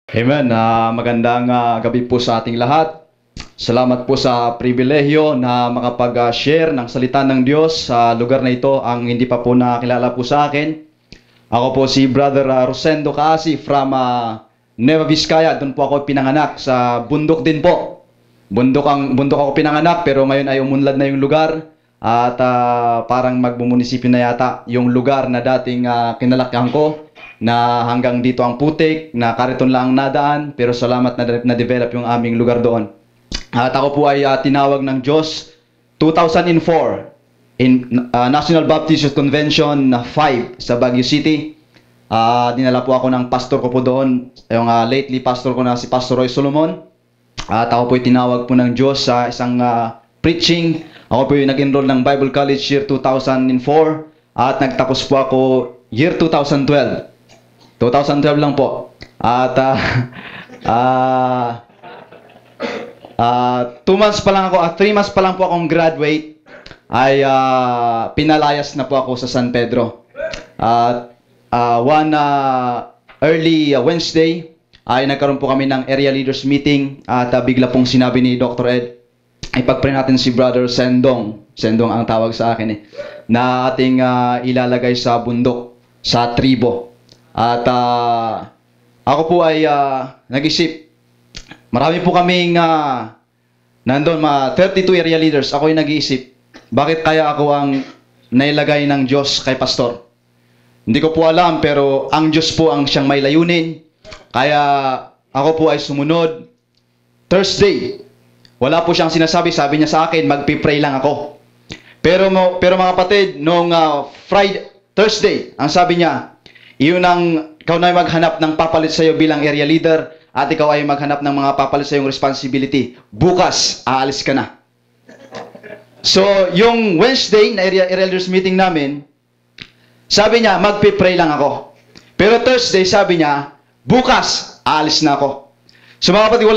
Amen. Magandang gabi po sa ating lahat. Salamat po sa pribilehyo na makapag-share ng salita ng Diyos sa lugar na ito. Ang hindi pa po nakilala po sa akin, ako po si Brother Rosendo Kaasi from Nueva Vizcaya. Doon po ako pinanganak sa bundok din po. Bundok ako pinanganak, pero ngayon ay umunlad na yung lugar. At parang magmumunisipyo na yata yung lugar na dating kinalakihan ko, na hanggang dito ang putik, na kariton lang ang nadaan, pero salamat na develop yung aming lugar doon. At ako po ay tinawag ng Diyos 2004 in National Baptist Youth Convention 5 sa Baguio City. Dinala po ako ng pastor ko po doon, yung lately pastor ko na si Pastor Roy Solomon. At ako po ay tinawag po ng Diyos sa isang preaching. Ako po yung nag-enroll ng Bible College year 2004 at nagtapos po ako year 2012. 2012 lang po. At 2 months pa lang ako, 3 months pa lang po akong graduate, ay pinalayas na po ako sa San Pedro. At one early Wednesday ay nagkaroon po kami ng area leaders meeting at bigla pong sinabi ni Dr. Ed, ipag-pray natin si Brother Sendong ang tawag sa akin na ating ilalagay sa bundok, sa tribo. At ako po ay nag-isip. Marami po kaming nandun, 32 area leaders. Ako ay nag-iisip, bakit kaya ako ang nailagay ng Diyos kay pastor? Hindi ko po alam, pero ang Diyos po ang siyang may layunin. Kaya ako po ay sumunod. Thursday, wala po siyang sinasabi. Sabi niya sa akin, magpipray lang ako. Pero mga kapatid, nung Thursday, ang sabi niya, ikaw na ay maghanap ng papalit sa iyo bilang area leader at ikaw ay maghanap ng mga papalit sa iyong responsibility. Bukas, aalis ka na. So, yung Wednesday na area leaders meeting namin, sabi niya, magpipray lang ako. Pero Thursday, sabi niya, bukas, aalis na ako. So mga kapatid,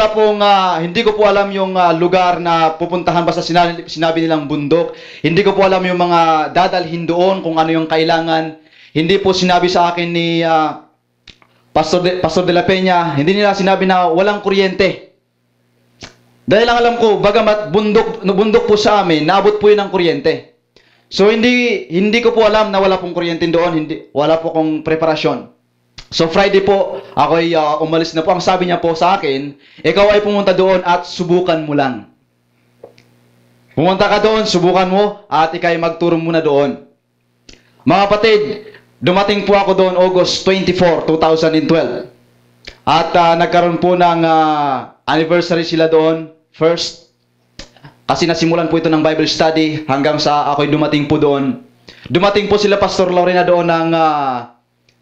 hindi ko po alam yung lugar na pupuntahan, basta sinabi nilang bundok. Hindi ko po alam yung mga dadalhin doon, kung ano yung kailangan. Hindi po sinabi sa akin ni Pastor de la Peña, hindi nila sinabi na walang kuryente. Dahil lang alam ko, bagamat bundok po sa amin, naabot po yun ng kuryente. So hindi ko po alam na wala pong kuryente doon, wala po kong preparasyon. So Friday po, ako ay umalis na po. Ang sabi niya po sa akin, ikaw ay pumunta doon at subukan mo lang. Pumunta ka doon, subukan mo, at ikaw ay magturo muna doon. Mga kapatid, dumating po ako doon August 24, 2012. At nagkaroon po ng anniversary sila doon, first. Kasi nasimulan po ito ng Bible study hanggang sa ako'y dumating po doon. Dumating po sila Pastor Lorena doon ng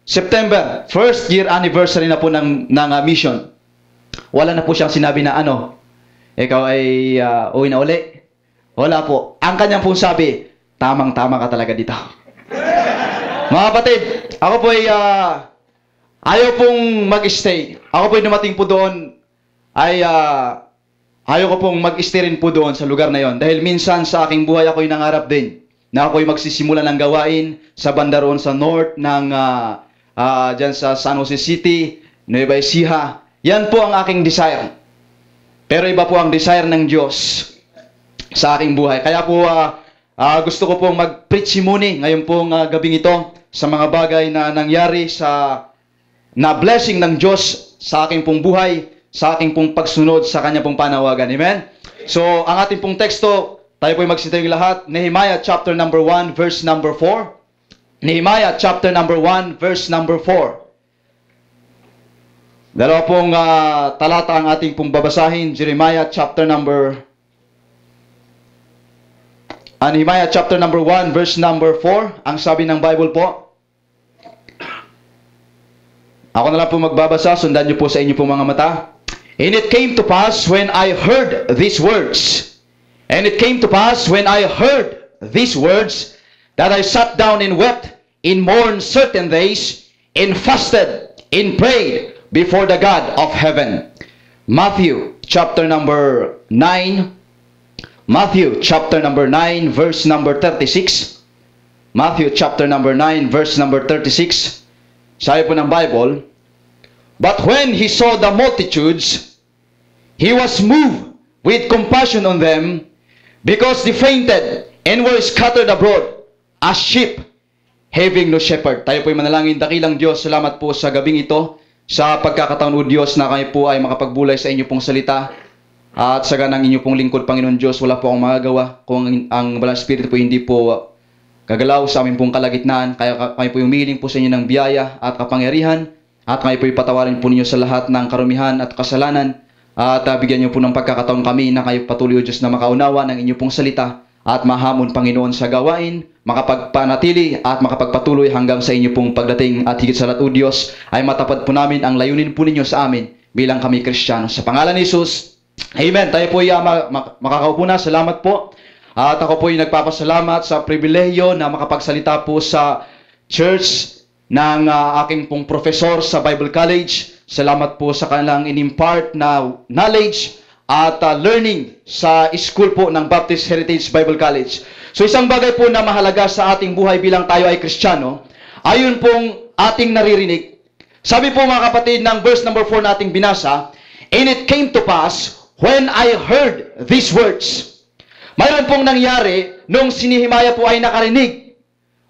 September, first year anniversary na po ng mission. Wala na po siyang sinabi na ikaw ay uwi na uli. Wala po. Ang kanyang pong sabi, tamang-tama ka talaga dito. Mga kapatid, ako po ay ayaw pong mag-stay. Ako po ay dumating po doon, ay ayaw ko pong mag-stay rin po doon sa lugar na yon. Dahil minsan sa aking buhay ako ay nangarap din na ako ay magsisimula ng gawain sa banda roon sa north ng dyan sa San Jose City, Nueva Ecija. Yan po ang aking desire. Pero iba po ang desire ng Diyos sa aking buhay. Kaya po gusto ko pong mag-preach muni ngayon pong gabing ito sa mga bagay na nangyari na blessing ng Diyos sa aking pong buhay, sa aking pong pagsunod sa kanya pong panawagan. Amen? So, ang ating pong teksto, tayo po ay magsitayong lahat. Nehemiah chapter number 1, verse number 4. Nehemiah chapter number 1, verse number 4. Dalawa pong talata ang ating pong babasahin. Nehemiah chapter number 1, verse number 4. Ang sabi ng Bible po. Ako na lang po magbabasa. Sundan niyo po sa inyo pong mga mata. And it came to pass when I heard these words. And it came to pass when I heard these words, that I sat down and wept, and mourned certain days, and fasted, and prayed before the God of heaven. Matthew chapter number 9. Matthew chapter number 9, verse number 36. Matthew chapter number 9, verse number 36. Sabi po ng Bible, But when he saw the multitudes, he was moved with compassion on them, because they fainted and were scattered abroad as sheep having no shepherd. Tayo po'y manalangin. Dakilang Diyos, salamat po sa gabing ito, sa pagkakataon o Diyos na kami po ay makapagbulay sa inyo pong salita. At sa ganang inyo pong lingkod, Panginoon Diyos, wala po akong magagawa kung ang Balang Espiritu po hindi po gagalaw sa aming pong kalagitnaan. Kaya kami po humiling po sa inyo ng biyaya at kapangyarihan, at kami po ipatawarin po ninyo sa lahat ng karumihan at kasalanan. At bigyan niyo po ng pagkakataon kami na kayo patuloy, O Diyos, na makaunawa ng inyo pong salita at mahamon, Panginoon, sa gawain, makapagpanatili at makapagpatuloy hanggang sa inyo pong pagdating. At higit sa lahat, O Diyos, ay matapad po namin ang layunin po ninyo sa amin bilang kami Kristiyano. Sa pangalan ni Jesus, Amen. Tayo po ay makakaupo na. Salamat po. At ako po ay nagpapasalamat sa pribilehiyo na makapagsalita po sa church ng aking pong professor sa Bible College. Salamat po sa kanilang inimpart na knowledge at learning sa school po ng Baptist Heritage Bible College. So isang bagay po na mahalaga sa ating buhay bilang tayo ay Kristiyano, ayun pong ating naririnig. Sabi po mga kapatid ng verse number 4 na ating binasa, "And it came to pass when I heard these words." Mayroon pong nangyari nung si Nehemiah po ay nakarinig.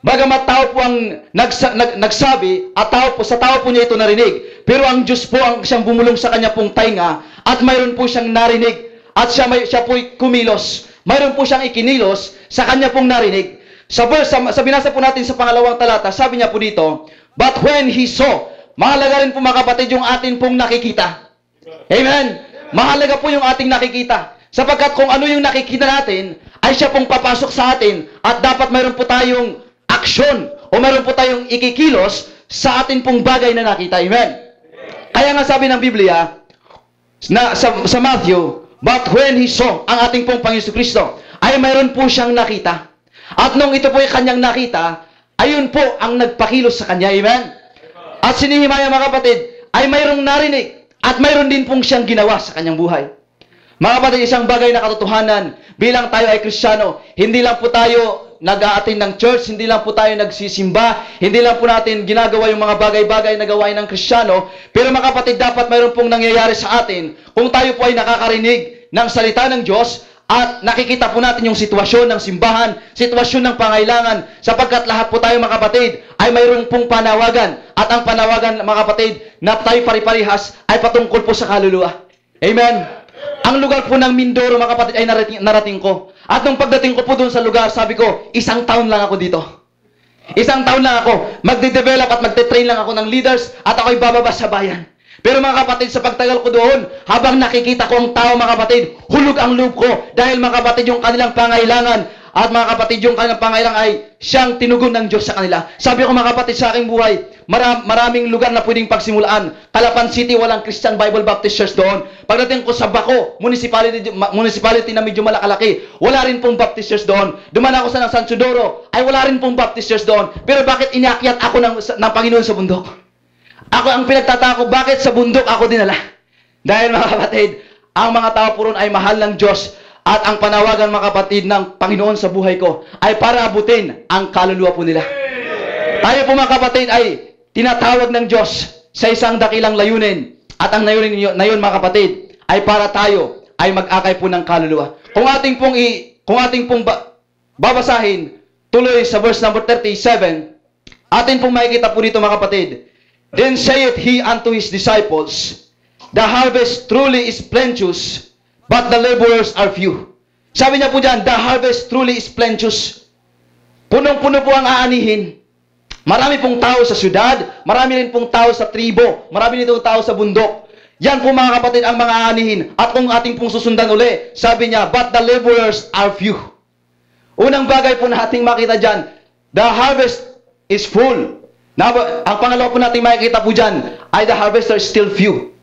Bagamat tao po ang nagsabi at sa tao po niya ito narinig. Pero ang Diyos po ang siyang bumulong sa kanya pong tainga at mayroon po siyang narinig at siya po'y kumilos. Mayroon po siyang ikinilos sa kanya pong narinig. Sa binasa po natin sa pangalawang talata, sabi niya po dito, "But when he saw," mahalaga rin po mga kapatid yung atin pong nakikita. Amen? Mahalaga po yung ating nakikita. Sapagkat kung ano yung nakikita natin, ay siya pong papasok sa atin at dapat mayroon po tayong aksyon o mayroon po tayong ikikilos sa atin pong bagay na nakita. Amen? Kaya nga sabi ng Biblia, sa Matthew, "But when he saw," ang ating pong Panginoon Kristo, ay mayroon po siyang nakita. At nung ito po ay kanyang nakita, ayun po ang nagpakilos sa kanya. Amen? At si Nehemiah mga kapatid, ay mayroong narinig at mayroon din pong siyang ginawa sa kanyang buhay. Mga kapatid, isang bagay na katotohanan, bilang tayo ay Kristiyano, hindi lang po tayo nag-a-attend ng church, hindi lang po tayo nagsisimba, hindi lang po natin ginagawa yung mga bagay-bagay na gawain ng Kristiyano, pero mga kapatid, dapat mayroon pong nangyayari sa atin kung tayo po ay nakakarinig ng salita ng Diyos at nakikita po natin yung sitwasyon ng simbahan, sitwasyon ng pangailangan, sapagkat lahat po tayo mga kapatid ay mayroon pong panawagan, at ang panawagan mga kapatid na tayo pari-parihas ay patungkol po sa kaluluwa. Amen? Ang lugar po ng Mindoro mga kapatid ay narating ko. At nung pagdating ko po doon sa lugar, sabi ko, 1 taon lang ako dito. 1 taon lang ako. Magde-develop at magte-train lang ako ng leaders at ako'y bababa sa bayan. Pero mga kapatid, sa pagtagal ko doon, habang nakikita ko ang tao mga kapatid, hulog ang loob ko. Dahil mga kapatid, yung kanilang pangailangan, at mga kapatid, yung kanilang pangailangan ay siyang tinugon ng Diyos sa kanila. Sabi ko mga kapatid, sa aking buhay, maraming lugar na pwedeng pagsimulaan. Calapan City, walang Christian Bible Baptist Church doon. Pagdating ko sa Baco, municipality na medyo malakalaki, wala rin pong Baptist Church doon. Duman ako sa San Teodoro, ay wala rin pong Baptist Church doon. Pero bakit inakyat ako ng Panginoon sa bundok? Ako ang pinagtataka ko, bakit sa bundok ako dinala? Dahil mga kapatid, ang mga tao po ron ay mahal ng Diyos. At ang panawagan mga kapatid ng Panginoon sa buhay ko ay para abutin ang kaluluwa po nila. Tayo po mga kapatid ay tinatawag ng Diyos sa isang dakilang layunin. At ang layunin na yun mga kapatid ay para tayo ay mag-akay po ng kaluluwa. Kung ating pong babasahin tuloy sa verse number 37, atin pong makikita po dito mga kapatid, "Then saith he unto his disciples, The harvest truly is plenteous, but the laborers are few." Sabi niya po dyan, the harvest truly is plenteous. Punong-puno po ang aanihin. Marami pong tao sa syudad, marami rin pong tao sa tribo, marami rin pong tao sa bundok. Yan po mga kapatid ang mga aanihin. At kung ating pong susundan uli, sabi niya, but the laborers are few. Unang bagay po na ating makita dyan, the harvest is full. Ang pangalawa po natin makikita po dyan, ay the harvester is still few.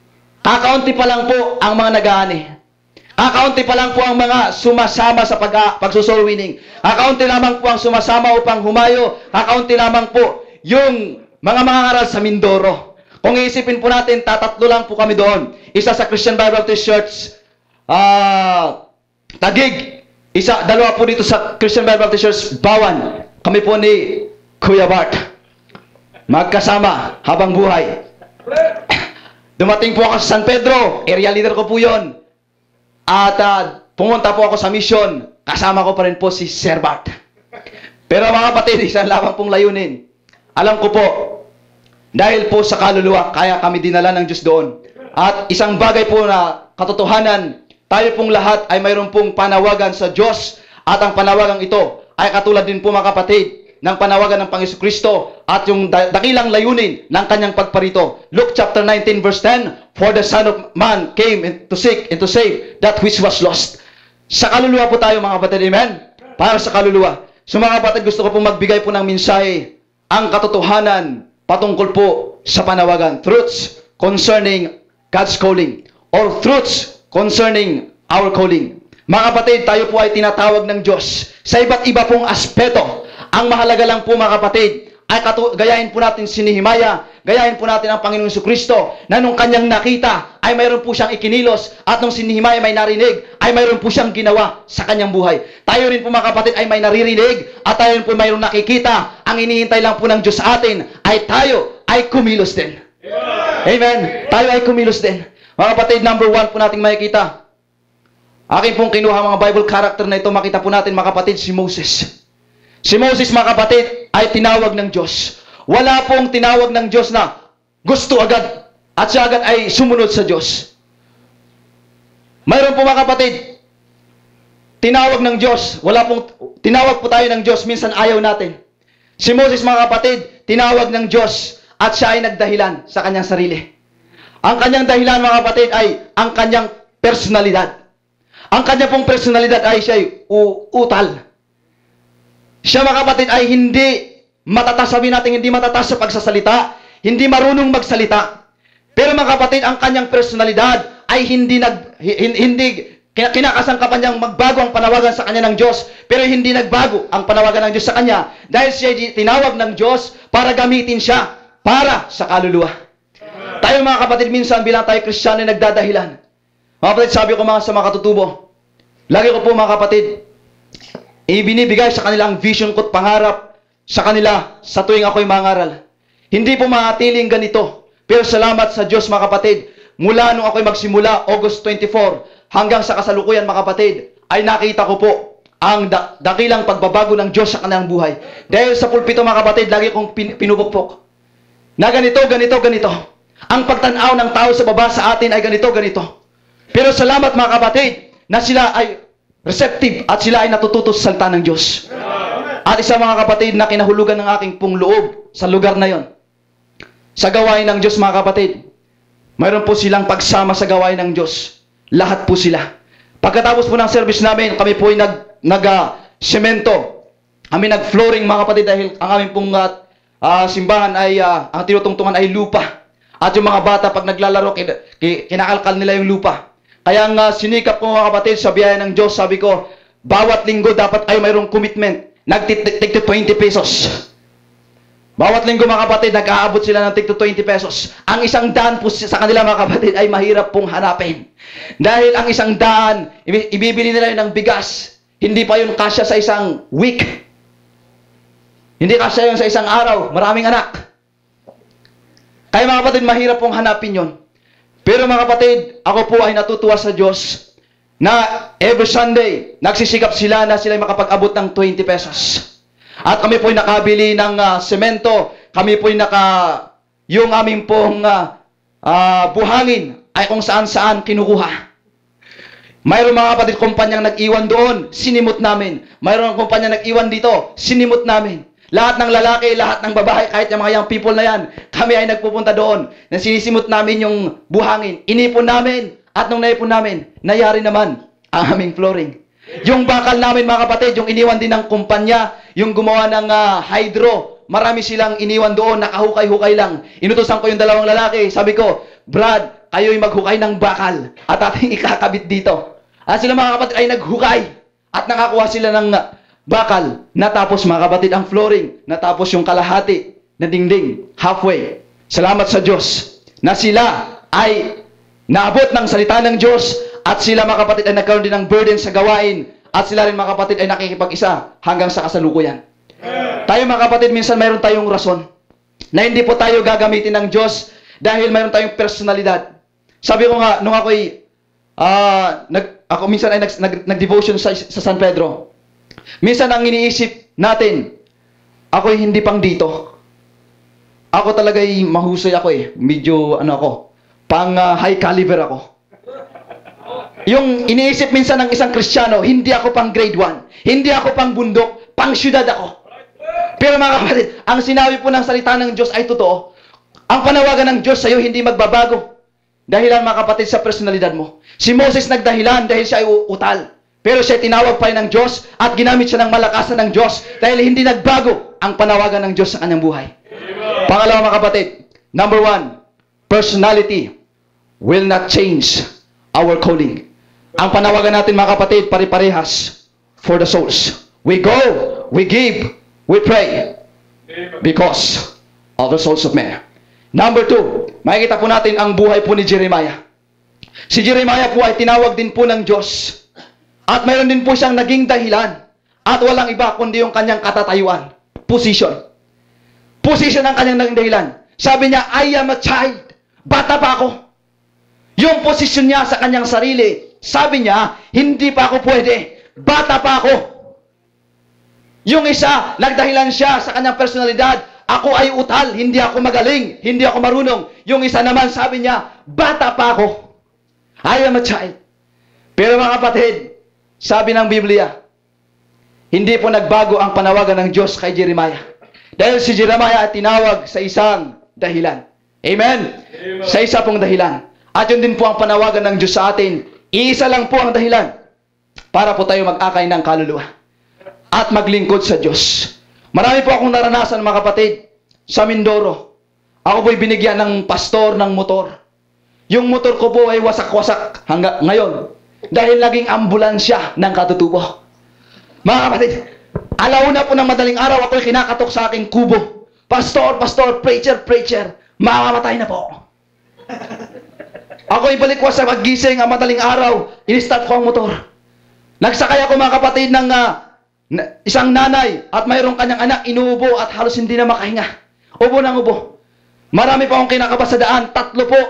Kakaunti pa lang po ang mga nag-aani. Kakaunti pa lang po ang mga sumasama sa pagsusoul winning. Kakaunti lamang po ang sumasama upang humayo. Kakaunti lamang po yung mga ngaral sa Mindoro. Kung iisipin po natin, tatatlo lang po kami doon. Isa sa Christian Bible Baptist Church, Taguig. Dalawa po dito sa Christian Bible Baptist Church, Bawan. Kami po ni Kuya Bart. Magkasama habang buhay. Dumating po ako sa San Pedro, area leader ko po yon. At pumunta po ako sa mission. Kasama ko pa rin po si Sir Bart. Pero mga kapatid, isang lamang pong layunin. Alam ko po, dahil po sa kaluluwa, kaya kami dinala ng Diyos doon. At isang bagay po na katotohanan, tayo pong lahat ay mayroon pong panawagan sa Diyos. At ang panawagan ito ay katulad din po mga kapatid ng panawagan ng Panginoon Kristo at yung dakilang layunin ng kanyang pagparito. Luke chapter 19 verse 10, For the Son of Man came to seek and to save that which was lost. Sa kaluluwa po tayo mga kapatid, amen? Para sa kaluluwa. So mga kapatid, gusto ko pong magbigay po ng mensahe, ang katotohanan patungkol po sa panawagan. Truths concerning God's calling or truths concerning our calling. Mga kapatid, tayo po ay tinatawag ng Diyos sa iba't iba pong aspeto. Ang mahalaga lang po mga kapatid, ay gayahin po natin si Nehemiah, gayahin po natin ang Panginoong Jesucristo, na nung kanyang nakita, ay mayroon po siyang ikinilos, at nung si Nehemiah may narinig, ay mayroon po siyang ginawa sa kanyang buhay. Tayo rin po mga kapatid ay may naririnig, at tayo rin po mayroong nakikita. Ang inihintay lang po ng Diyos sa atin, ay tayo ay kumilos din. Amen. Tayo ay kumilos din. Mga kapatid, number 1 po nating makikita. Akin pong kinuha mga Bible character na ito, makita po natin mga kapatid, si Moses. Si Moses mga kapatid ay tinawag ng Diyos. Wala pong tinawag ng Diyos na gusto agad at siya agad ay sumunod sa Diyos. Mayroon po mga kapatid, tinawag ng Diyos. Tinawag po tayo ng Diyos, minsan ayaw natin. Si Moses mga kapatid, tinawag ng Diyos at siya ay nagdahilan sa kanyang sarili. Ang kanyang dahilan mga kapatid ay ang kanyang personalidad. Ang kanya pong personalidad ay siya ay utal. Siya mga kapatid ay hindi matatas, sabi natin hindi matatas sa pagsasalita, hindi marunong magsalita. Pero mga kapatid, ang kanyang personalidad ay hindi kinakasangkapan niyang magbago ang panawagan sa kanya ng Diyos, pero hindi nagbago ang panawagan ng Diyos sa kanya dahil siya ay tinawag ng Diyos para gamitin siya para sa kaluluwa. Tayo mga kapatid, minsan bilang tayo Kristiyano ay nagdadahilan. Mga kapatid, sabi ko mga sa mga katutubo, lagi ko po mga kapatid, ibinibigay sa kanilang vision ko't pangarap sa kanila sa tuwing ako'y mangaral. Hindi po maatiling ganito. Pero salamat sa Diyos mga kapatid, mula nung ako'y magsimula, August 24, hanggang sa kasalukuyan mga kapatid, ay nakita ko po ang dakilang pagbabago ng Diyos sa kanilang buhay. Dahil sa pulpito mga kapatid, lagi kong pinupukpok na ganito. Ang pagtanaw ng tao sa baba sa atin ay ganito. Pero salamat mga kapatid, na sila ay receptive at sila ay natututo sa salita ng Diyos. At isa mga kapatid na kinahulugan ng aking pong loob sa lugar na yon. Sa gawain ng Diyos mga kapatid, mayroon po silang pagsama sa gawain ng Diyos. Lahat po sila. Pagkatapos po ng service namin, kami po ay nag-semento. Kami nag-flooring mga kapatid dahil ang aming pong simbahan ay, ang tinutungtungan ay lupa. At yung mga bata pag naglalaro, kinakalkal nila yung lupa. Kaya sinikap ko mga kapatid sa biyaya ng Diyos, sabi ko, bawat linggo dapat ay mayroong commitment. Nagtitik 20 pesos. Bawat linggo mga kapatid, nag-aabot sila ng tig 20 pesos. Ang isang daan po sa kanila mga kapatid ay mahirap pong hanapin. Dahil ang isang daan, ibibili nila yun ng bigas. Hindi pa yun kasya sa isang week. Hindi kasya yun sa isang araw. Maraming anak. Kaya mga kapatid, mahirap pong hanapin yun. Pero mga kapatid, ako po ay natutuwa sa Diyos na every Sunday, nagsisikap sila na sila makapag-abot ng 20 pesos. At kami po ay nakabili ng semento, kami po ay yung aming pong buhangin ay kung saan-saan kinukuha. Mayroon mga kapatid kumpanyang nag-iwan doon, sinimot namin. Mayroon kumpanyang nag-iwan dito, sinimot namin. Lahat ng lalaki, lahat ng babae, kahit yung mga young people na yan, kami ay nagpupunta doon. Na sinisimot namin yung buhangin. Inipon namin. At nung naipon namin, nayari naman ang aming flooring. Yung bakal namin mga kapatid, yung iniwan din ng kumpanya, yung gumawa ng hydro, marami silang iniwan doon, nakahukay-hukay lang. Inutusan ko yung dalawang lalaki. Sabi ko, Brad, kayo'y maghukay ng bakal at ating ikakabit dito. At sila mga kapatid ay naghukay at nakakuha sila ng bakal. Natapos mga kapatid ang flooring. Natapos yung kalahati na dingding. Halfway. Salamat sa Diyos na sila ay naabot ng salita ng Diyos at sila mga kapatid ay nagkaroon din ng burden sa gawain at sila rin mga kapatid ay nakikipag-isa hanggang sa kasalukuyan. Tayo mga kapatid, minsan mayroon tayong rason na hindi po tayo gagamitin ng Diyos Dahil mayroon tayong personalidad. Sabi ko nga, nung ako'y, ako minsan ay nag-devotion sa San Pedro. Minsan ang iniisip natin, ako'y hindi pang dito. Ako talaga'y mahusay ako eh. Medyo, pang high caliber ako. Yung iniisip minsan ng isang Kristiyano, hindi ako pang grade 1. Hindi ako pang bundok, pang syudad ako. Pero mga kapatid, ang sinabi po ng salita ng Diyos ay totoo. Ang panawagan ng Diyos sa iyo hindi magbabago. Dahilan mga kapatid sa personalidad mo. Si Moses nagdahilan dahil siya ay utal. Pero siya tinawag pa rin ng Diyos at ginamit siya ng malakasan ng Diyos dahil hindi nagbago ang panawagan ng Diyos sa kanyang buhay. Pangalawa mga kapatid, number 1, personality will not change our calling. Ang panawagan natin mga kapatid, pare-parehas for the souls. We go, we give, we pray because of the souls of men. Number 2, makikita po natin ang buhay po ni Jeremiah. Si Jeremiah po ay tinawag din po ng Diyos. At mayroon din po siyang naging dahilan. At walang iba kundi yung kanyang katatayuan. Position. Position ang kanyang naging dahilan. Sabi niya, I am a child. Bata pa ako. Yung posisyon niya sa kanyang sarili, sabi niya, hindi pa ako pwede. Bata pa ako. Yung isa, nagdahilan siya sa kanyang personalidad, ako ay utal, hindi ako magaling, hindi ako marunong. Yung isa naman, sabi niya, bata pa ako. I am a child. Pero mga kapatid, sabi ng Biblia, hindi po nagbago ang panawagan ng Diyos kay Jeremiah. Dahil si Jeremiah ay tinawag sa isang dahilan. Amen? Amen. Sa isa pong dahilan. At yun din po ang panawagan ng Diyos sa atin. Iisa lang po ang dahilan para po tayo mag-akay ng kaluluwa at maglingkod sa Diyos. Marami po akong naranasan mga kapatid sa Mindoro. Ako po'y binigyan ng pastor ng motor. Yung motor ko po ay wasak-wasak hanggang ngayon dahil naging ambulansya ng katutubo. Mga kapatid, alauna po ng madaling araw ako'y kinakatok sa aking kubo. Pastor, preacher, mamamatay na po. Ako'y balik ko sa paggising ang madaling araw, in-start ko ang motor. Nagsakay ako mga kapatid ng isang nanay at mayroong kanyang anak inuubo at halos hindi na makahinga. Ubo ng ubo. Marami pa akong kinakaba sa daan, 3 po.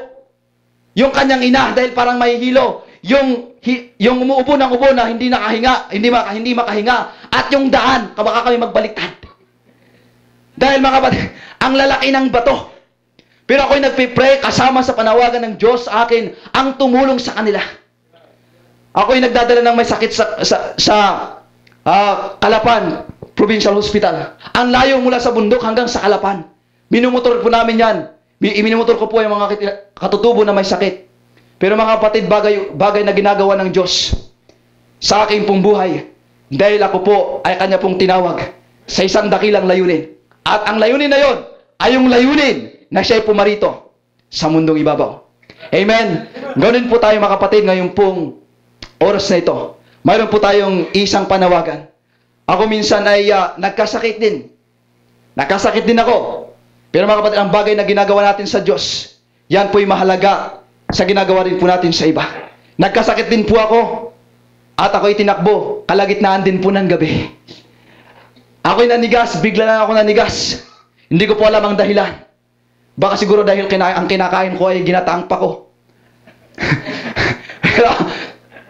Yung kanyang ina dahil parang may hilo. Yung umuubo ng ubo na hindi nakahinga, hindi makahinga. At yung daan, baka kami magbaliktad. Dahil mga kapatid, ang lalaki ng bato. Pero ako'y nagpipray kasama sa panawagan ng Diyos sa akin ang tumulong sa kanila. Ako'y nagdadala ng may sakit sa Calapan Provincial Hospital. Ang layo mula sa bundok hanggang sa Calapan. Minumotor po namin yan. Minumotor ko po yung mga katutubo na may sakit. Pero mga kapatid, bagay na ginagawa ng Diyos sa aking pong buhay. Dahil ako po ay kanya pong tinawag sa isang dakilang layunin. At ang layunin na yon ay yung layunin na siya'y pumarito sa mundong ibabaw. Amen. Ganoon po tayo mga kapatid ngayong pong oras na ito. Mayroon po tayong isang panawagan. Ako minsan ay nagkasakit din. Nagkasakit din ako. Pero mga kapatid, ang bagay na ginagawa natin sa Diyos, yan po'y mahalaga sa ginagawa rin po natin sa iba. Nagkasakit din po ako. At ako'y tinakbo. Kalagitnaan din po ng gabi. Ako'y nanigas. Bigla na ako nanigas. Hindi ko po alam ang dahilan. Baka siguro dahil ang kinakain ko ay ginataang pa ko. Pero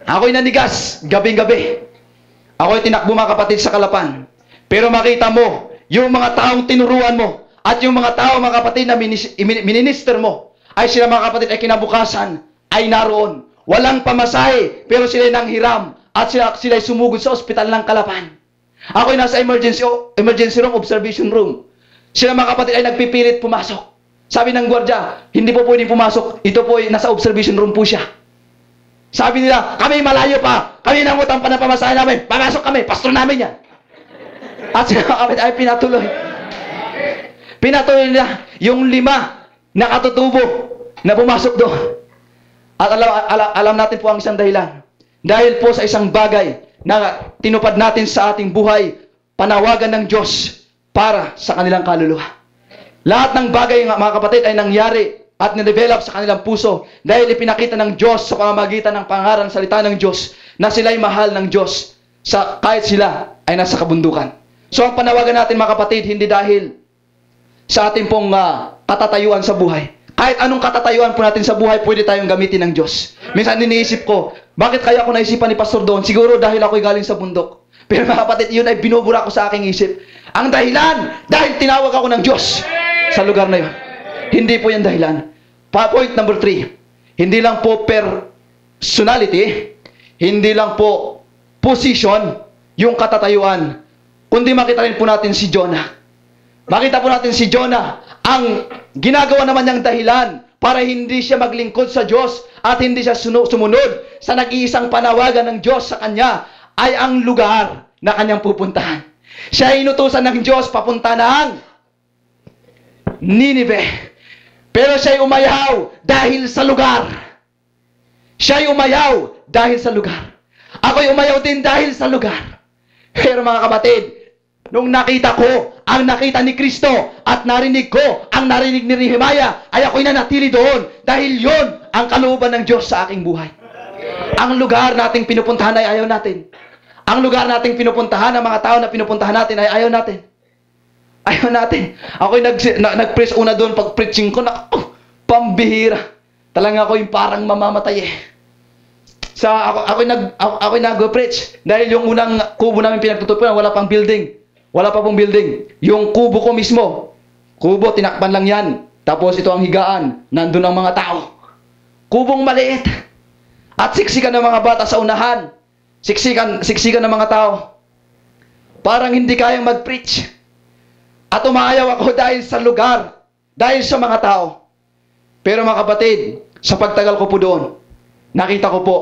ako'y nanigas, gabing-gabi. Ako'y tinakbo mga kapatid sa Calapan. Pero makita mo, yung mga taong tinuruan mo, at yung mga tao mga kapatid na minister mo, ay sila mga kapatid ay kinabukasan, ay naroon. Walang pamasahe, pero sila'y nanghiram, at sila'y sumugod sa ospital ng Calapan. Ako'y nasa emergency room, observation room. Sila mga kapatid ay nagpipilit pumasok. Sabi ng gwardya, hindi po pwedeng pumasok. Ito po ay nasa observation room po siya. Sabi nila, kami malayo pa. Kami nangutang pa na pamasahe namin. Pamasok kami, pastor namin yan. At sila mga kapatid ay pinatuloy. Pinatuloy nila yung 5 na katutubo na pumasok doon. At alam natin po ang isang dahilan. Dahil po sa isang bagay na tinupad natin sa ating buhay, panawagan ng Diyos para sa kanilang kaluluwa. Lahat ng bagay mga kapatid ay nangyari at nidevelop sa kanilang puso dahil ipinakita ng Diyos sa pamamagitan ng pangaral salita ng Diyos na sila'y mahal ng Diyos kahit sila ay nasa kabundukan. So ang panawagan natin mga kapatid, hindi dahil sa ating pong katatayuan sa buhay, Kahit anong katatayuan po natin sa buhay, pwede tayong gamitin ng Diyos. Minsan iniisip ko, bakit kaya ako naisipan ni Pastor doon? Siguro dahil ako'y galing sa bundok. Pero mga kapatid, yun ay binubura ko sa aking isip. Ang dahilan, dahil tinawag ako ng Diyos sa lugar na yun. Hindi po yan dahilan. Point number 3, hindi lang po personality, hindi lang po position, yung katatayuan, kundi makita rin po natin si Jonah. Makita po natin si Jonah, ang ginagawa naman niyang dahilan para hindi siya maglingkod sa Diyos at hindi siya sumunod sa nag-iisang panawagan ng Diyos sa kanya ay ang lugar na kanyang pupuntahan. Siya ay inutusan ng Diyos papunta ng Nineveh. Pero siya ay umayaw dahil sa lugar. Siya ay umayaw dahil sa lugar. Ako'y umayaw din dahil sa lugar. Pero mga kapatid, nung nakita ko ang nakita ni Kristo at narinig ko ang narinig ni Nehemiah, ay ako'y nanatili doon dahil yon ang kalooban ng Diyos sa aking buhay. Ang lugar nating pinupuntahan ay ayaw natin. Ang lugar nating pinupuntahan, ang mga tao na pinupuntahan natin ay ayaw natin. Ayaw natin. Ako'y nag-preach una doon pag preaching ko, pambihira. Talagang ako yung parang mamamatay eh. Ako'y nag-preach dahil yung unang kubo namin pinagtutupuan, wala pang building. Wala pa pong building. Yung kubo ko mismo, kubo, tinakpan lang yan. Tapos ito ang higaan, nandun ang mga tao. Kubong maliit. At siksikan ng mga bata sa unahan. Siksikan ng mga tao. Parang hindi kayang mag-preach. At umaayaw ako dahil sa lugar, dahil sa mga tao. Pero mga kapatid, sa pagtagal ko po doon, nakita ko po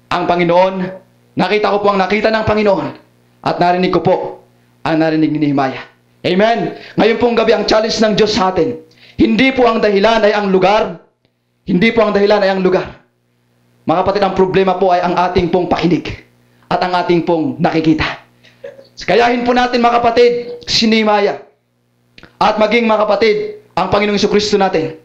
ang Panginoon, nakita ko po ang nakita ng Panginoon, at narinig ko po ang narinig ni Nehemiah. Amen? Ngayon pong gabi, ang challenge ng Diyos sa atin, hindi po ang dahilan ay ang lugar, hindi po ang dahilan ay ang lugar. Mga kapatid, ang problema po ay ang ating pong pakinig at ang ating pong nakikita. Kayahin po natin mga kapatid, si Nehemiah, at maging mga kapatid, ang Panginoong Jesucristo natin.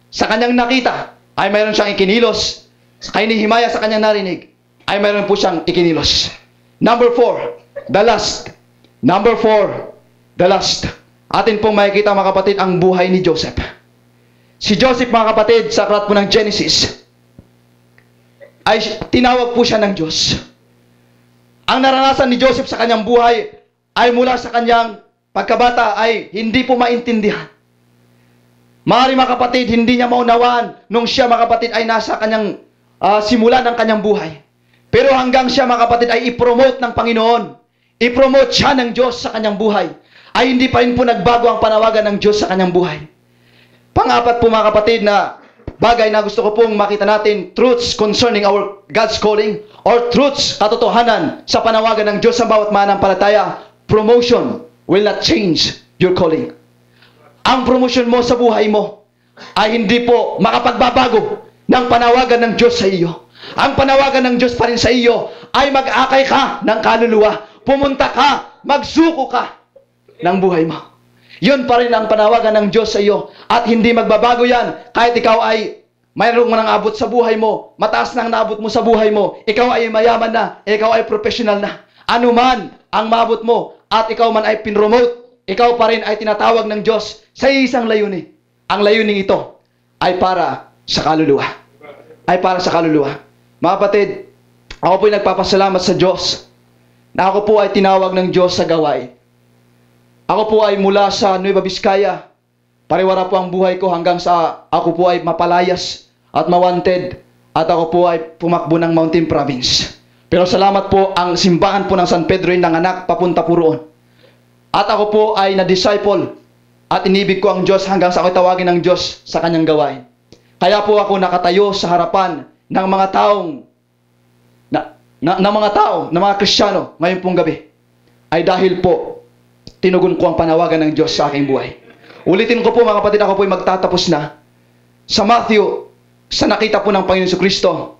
Sa kanyang nakita, ay mayroon siyang ikinilos. Kay Nehemiah sa kanyang narinig, ay mayroon po siyang ikinilos. Number 4, the last. Number 4, the last. Atin pong makikita mga kapatid ang buhay ni Joseph. Si Joseph mga kapatid, sa aklat po ng Genesis, ay tinawag po siya ng Diyos. Ang naranasan ni Joseph sa kanyang buhay ay mula sa kanyang pagkabata ay hindi po maintindihan. Maaari mga kapatid, hindi niya maunawaan nung siya mga kapatid ay nasa kanyang simula ng kanyang buhay. Pero hanggang siya mga kapatid ay i-promote ng Panginoon, i-promote siya ng Diyos sa kanyang buhay, ay hindi pa rin po nagbago ang panawagan ng Diyos sa kanyang buhay. Pang-apat po mga kapatid na bagay na gusto ko pong makita natin, truths concerning our God's calling, or truths, katotohanan sa panawagan ng Diyos sa bawat mananampalataya. Promotion will not change your calling. Ang promotion mo sa buhay mo ay hindi po makapagbabago ng panawagan ng Diyos sa iyo. Ang panawagan ng Diyos pa rin sa iyo ay mag-akay ka ng kaluluwa. Pumunta ka, magsuko ka ng buhay mo. Yun pa rin ang panawagan ng Diyos sa iyo. At hindi magbabago yan kahit ikaw ay mayroong nang abot sa buhay mo, mataas nang naabot mo sa buhay mo, ikaw ay mayaman na, ikaw ay professional na. Ano man ang maabot mo at ikaw man ay pinromote, ikaw pa rin ay tinatawag ng Diyos sa isang layunin. Ang layunin ito ay para sa kaluluwa. Ay para sa kaluluwa. Mga kapatid, ako po ay nagpapasalamat sa Diyos na ako po ay tinawag ng Diyos sa gawain. Ako po ay mula sa Nueva Vizcaya. Pariwara po ang buhay ko hanggang sa ako po ay mapalayas at mawanted at ako po ay pumakbo ng Mountain Province. Pero salamat po, ang simbahan po ng San Pedro ay nanganak papunta po roon. At ako po ay na-disciple at inibig ko ang Diyos hanggang sa ako'y tawagin ng Diyos sa kanyang gawain. Kaya po ako nakatayo sa harapan ng mga taong ng mga Kristiyano ngayon pong gabi ay dahil po tinugon ko ang panawagan ng Diyos sa aking buhay. Ulitin ko po mga kapatid, ako po ay magtatapos na. Sa Matthew, sa nakita po ng Panginoon Jesucristo,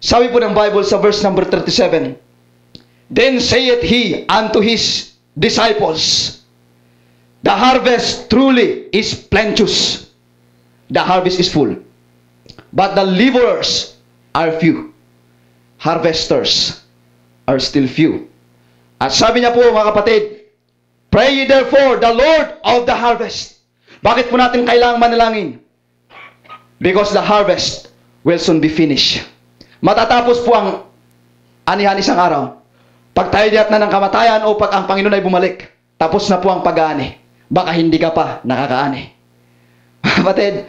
sabi po ng Bible sa verse number 37, Then saith he unto his disciples, The harvest truly is plenteous. The harvest is full. But the laborers are few. Harvesters are still few. At sabi niya po mga kapatid, Pray ye therefore the Lord of the harvest. Bakit po natin kailangang manalangin? because the harvest will soon be finished. Matatapos po ang anihan isang araw. Pag tayo diat na ng kamatayan o pag ang Panginoon ay bumalik, tapos na po ang pag-aani. Baka hindi ka pa nakakaani. Kapatid,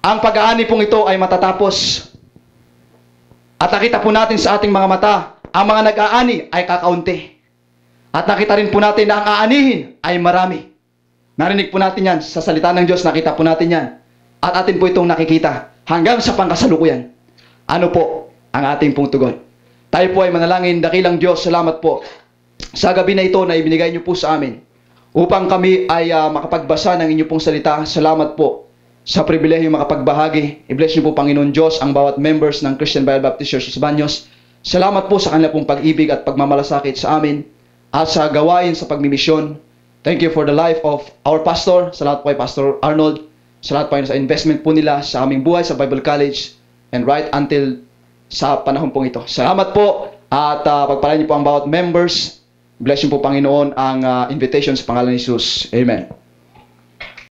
ang pag-aani pong ito ay matatapos. At nakita po natin sa ating mga mata, ang mga nag-aani ay kakaunti. At nakita rin po natin na ang aanihin ay marami. Narinig po natin yan sa salita ng Diyos, nakita po natin yan. At atin po itong nakikita hanggang sa pangkasalukuyan. Ano po ang ating pong tugon? Tayo po ay manalangin. Dakilang Diyos, salamat po sa gabi na ito na ibinigay niyo po sa amin upang kami ay makapagbasa ng inyo pong salita. Salamat po sa pribilehyo makapagbahagi. I-bless niyo po, Panginoon Diyos, ang bawat members ng Christian Bible Baptist Church sa Baños. Salamat po sa kanila pong pag-ibig at pagmamalasakit sa amin at sa gawain sa pagmimisyon. Thank you for the life of our pastor. Salamat po kay Pastor Arnold. Salamat po sa investment po nila sa aming buhay sa Bible College and right until sa panahon pong ito. Salamat po at pagpalain niyo po ang bawat members. Bless niyo po, Panginoon, ang invitation sa pangalan ni Jesus. Amen.